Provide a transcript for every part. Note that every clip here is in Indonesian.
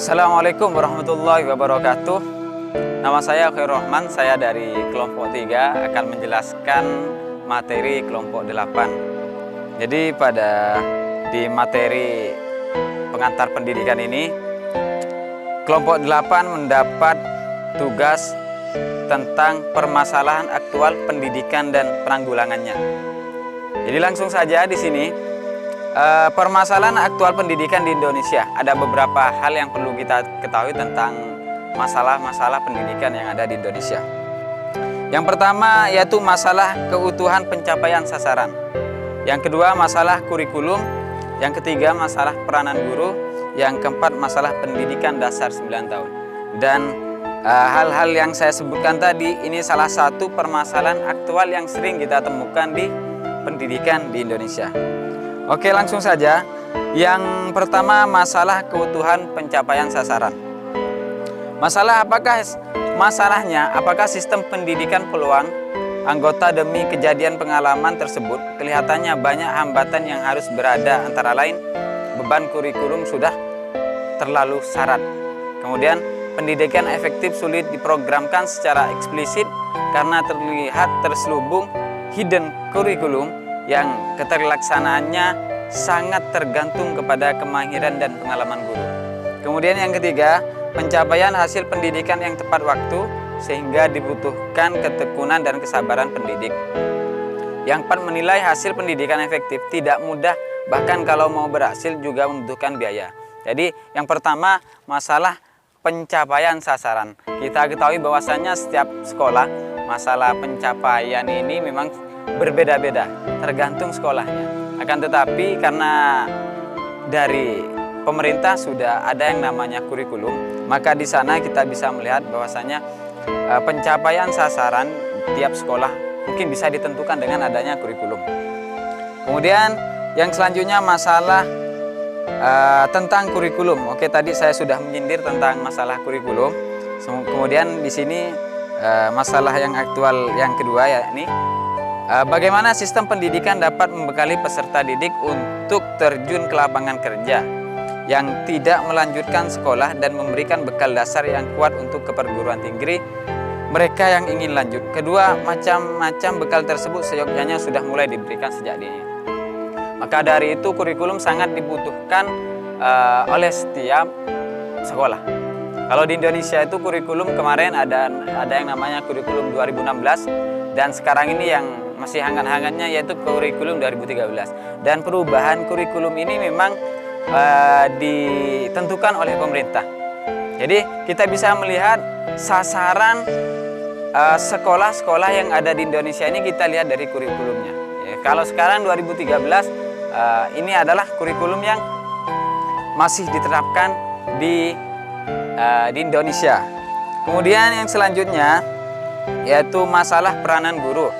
Assalamualaikum warahmatullahi wabarakatuh. Nama saya Khairul Rahman, saya dari kelompok 3 akan menjelaskan materi kelompok 8. Jadi di materi pengantar pendidikan ini, kelompok 8 mendapat tugas tentang permasalahan aktual pendidikan dan penanggulangannya. Jadi langsung saja di sini. Permasalahan aktual pendidikan di Indonesia. Ada beberapa hal yang perlu kita ketahui tentang masalah-masalah pendidikan yang ada di Indonesia. Yang pertama yaitu masalah keutuhan pencapaian sasaran. Yang kedua masalah kurikulum. Yang ketiga masalah peranan guru. Yang keempat masalah pendidikan dasar 9 tahun. Dan hal-hal yang saya sebutkan tadi ini salah satu permasalahan aktual yang sering kita temukan di pendidikan di Indonesia. Oke, langsung saja. Yang pertama masalah keutuhan pencapaian sasaran. Masalahnya apakah sistem pendidikan peluang anggota demi kejadian pengalaman tersebut kelihatannya banyak hambatan yang harus berada, antara lain beban kurikulum sudah terlalu syarat. Kemudian pendidikan efektif sulit diprogramkan secara eksplisit karena terlihat terselubung hidden kurikulum yang keterlaksanaannya sangat tergantung kepada kemahiran dan pengalaman guru. Kemudian yang ketiga, pencapaian hasil pendidikan yang tepat waktu sehingga dibutuhkan ketekunan dan kesabaran pendidik. Yang keempat, menilai hasil pendidikan efektif tidak mudah, bahkan kalau mau berhasil juga membutuhkan biaya. Jadi yang pertama masalah pencapaian sasaran. Kita ketahui bahwasannya setiap sekolah masalah pencapaian ini memang berbeda-beda, tergantung sekolahnya. Akan tetapi karena dari pemerintah sudah ada yang namanya kurikulum, maka di sana kita bisa melihat bahwasanya pencapaian sasaran tiap sekolah mungkin bisa ditentukan dengan adanya kurikulum. Kemudian yang selanjutnya masalah tentang kurikulum. Oke, tadi saya sudah menyindir tentang masalah kurikulum. Kemudian di sini masalah yang aktual yang kedua yakni bagaimana sistem pendidikan dapat membekali peserta didik untuk terjun ke lapangan kerja yang tidak melanjutkan sekolah dan memberikan bekal dasar yang kuat untuk ke perguruan tinggi mereka yang ingin lanjut. Kedua, macam-macam bekal tersebut seyogyanya sudah mulai diberikan sejak dini. Maka dari itu kurikulum sangat dibutuhkan oleh setiap sekolah. Kalau di Indonesia itu kurikulum kemarin ada yang namanya kurikulum 2016 dan sekarang ini yang masih hangat-hangatnya yaitu kurikulum 2013. Dan perubahan kurikulum ini memang ditentukan oleh pemerintah. Jadi kita bisa melihat sasaran sekolah-sekolah yang ada di Indonesia ini kita lihat dari kurikulumnya. Ya, kalau sekarang 2013 ini adalah kurikulum yang masih diterapkan di Indonesia. Kemudian yang selanjutnya yaitu masalah peranan guru.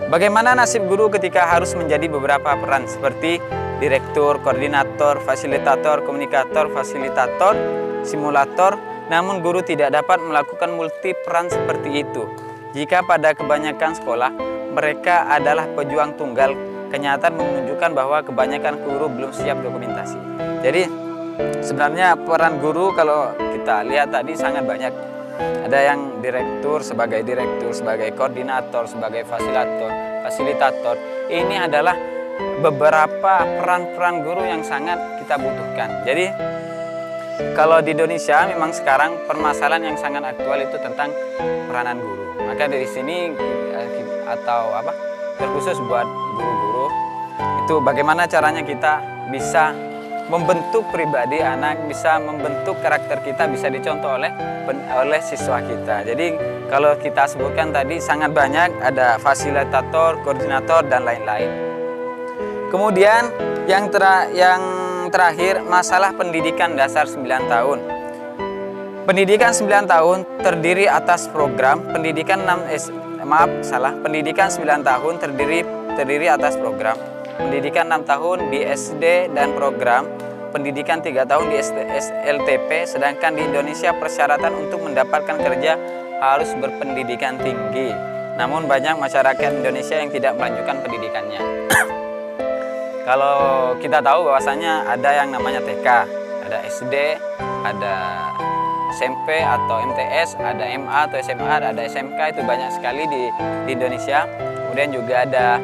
Bagaimana nasib guru ketika harus menjadi beberapa peran seperti direktur, koordinator, fasilitator, komunikator, fasilitator, simulator, namun guru tidak dapat melakukan multi peran seperti itu. Jika pada kebanyakan sekolah mereka adalah pejuang tunggal, kenyataan menunjukkan bahwa kebanyakan guru belum siap dokumentasi. Jadi sebenarnya peran guru kalau kita lihat tadi sangat banyak. Ada yang direktur, sebagai koordinator, sebagai fasilitator. Ini adalah beberapa peran-peran guru yang sangat kita butuhkan. Jadi kalau di Indonesia memang sekarang permasalahan yang sangat aktual itu tentang peranan guru. Maka dari sini terkhusus buat guru-guru itu bagaimana caranya kita bisa membentuk pribadi anak, bisa membentuk karakter kita, bisa dicontoh oleh siswa kita. Jadi kalau kita sebutkan tadi sangat banyak, ada fasilitator, koordinator dan lain-lain. Kemudian yang terakhir masalah pendidikan dasar 9 tahun. Pendidikan 9 tahun terdiri atas program pendidikan pendidikan 9 tahun terdiri atas program pendidikan 6 tahun di SD dan program pendidikan 3 tahun di SLTP, sedangkan di Indonesia persyaratan untuk mendapatkan kerja harus berpendidikan tinggi. Namun banyak masyarakat Indonesia yang tidak melanjutkan pendidikannya. Kalau kita tahu bahwasanya ada yang namanya TK, ada SD, ada SMP atau MTS, ada MA atau SMA, ada SMK, itu banyak sekali di Indonesia. Kemudian juga ada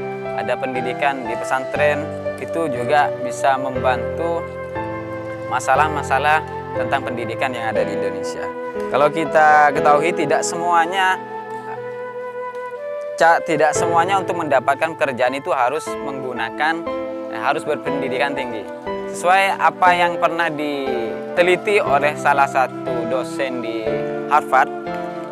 pendidikan di pesantren, itu juga bisa membantu masalah-masalah tentang pendidikan yang ada di Indonesia. Kalau kita ketahui tidak semuanya untuk mendapatkan pekerjaan itu harus harus berpendidikan tinggi. Sesuai apa yang pernah diteliti oleh salah satu dosen di Harvard,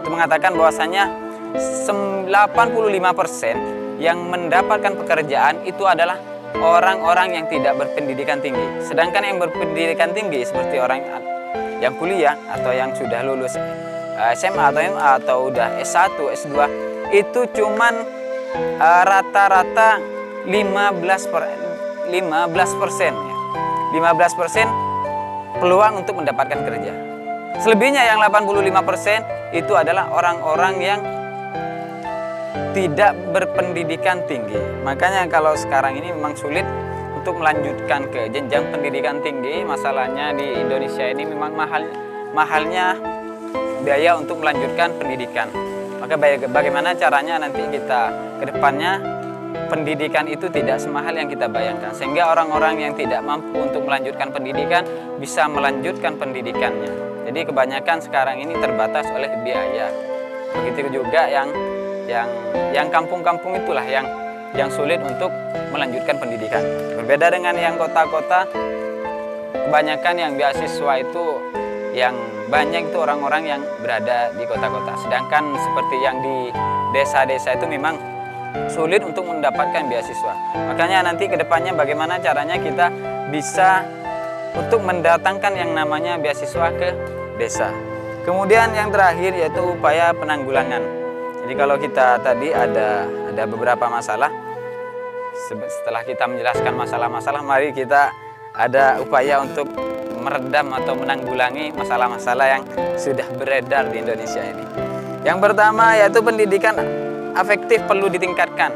itu mengatakan bahwasanya 85% yang mendapatkan pekerjaan itu adalah orang-orang yang tidak berpendidikan tinggi. Sedangkan yang berpendidikan tinggi seperti orang yang kuliah atau yang sudah lulus SMA atau MA atau udah S1, S2, itu cuman rata-rata 15% ya. 15% peluang untuk mendapatkan kerja. Selebihnya yang 85% itu adalah orang-orang yang tidak berpendidikan tinggi. Makanya kalau sekarang ini memang sulit untuk melanjutkan ke jenjang pendidikan tinggi. Masalahnya di Indonesia ini memang mahalnya biaya untuk melanjutkan pendidikan. Maka bagaimana caranya nanti kita ke depannya pendidikan itu tidak semahal yang kita bayangkan, sehingga orang-orang yang tidak mampu untuk melanjutkan pendidikan bisa melanjutkan pendidikannya. Jadi kebanyakan sekarang ini terbatas oleh biaya. Begitu juga yang kampung-kampung itulah yang sulit untuk melanjutkan pendidikan. Berbeda dengan yang kota-kota, kebanyakan yang beasiswa itu yang banyak itu orang-orang yang berada di kota-kota. Sedangkan seperti yang di desa-desa itu memang sulit untuk mendapatkan beasiswa. Makanya nanti ke depannya bagaimana caranya kita bisa untuk mendatangkan yang namanya beasiswa ke desa. Kemudian yang terakhir yaitu upaya penanggulangan. Jadi kalau kita tadi ada beberapa masalah, setelah kita menjelaskan masalah-masalah, mari kita ada upaya untuk meredam atau menanggulangi masalah-masalah yang sudah beredar di Indonesia ini. Yang pertama yaitu pendidikan afektif perlu ditingkatkan.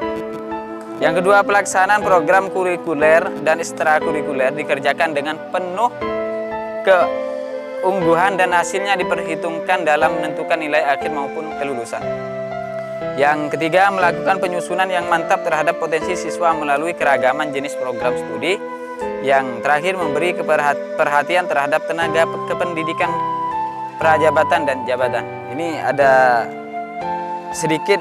Yang kedua, pelaksanaan program kurikuler dan ekstrakurikuler dikerjakan dengan penuh keungguhan dan hasilnya diperhitungkan dalam menentukan nilai akhir maupun kelulusan. Yang ketiga, melakukan penyusunan yang mantap terhadap potensi siswa melalui keragaman jenis program studi. Yang terakhir, memberi perhatian terhadap tenaga kependidikan prajabatan dan jabatan. Ini ada sedikit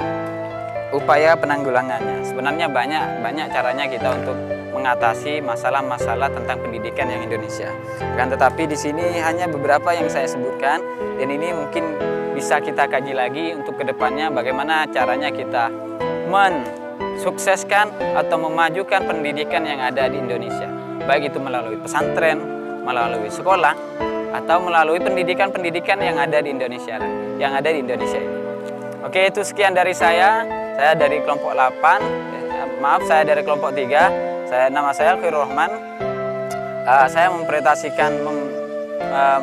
upaya penanggulangannya. Sebenarnya banyak caranya kita untuk mengatasi masalah-masalah tentang pendidikan yang Indonesia. Kan tetapi di sini hanya beberapa yang saya sebutkan, dan ini mungkin bisa kita kaji lagi untuk kedepannya bagaimana caranya kita mensukseskan atau memajukan pendidikan yang ada di Indonesia, baik itu melalui pesantren, melalui sekolah, atau melalui pendidikan-pendidikan yang ada di Indonesia ini. Oke, itu sekian dari saya. Saya dari kelompok 8, saya dari kelompok 3. Nama saya Khairul Rahman. Saya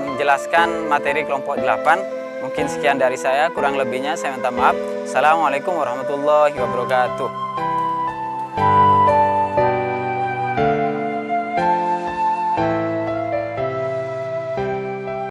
menjelaskan materi kelompok 8. Mungkin sekian dari saya, kurang lebihnya saya minta maaf. Assalamualaikum warahmatullahi wabarakatuh.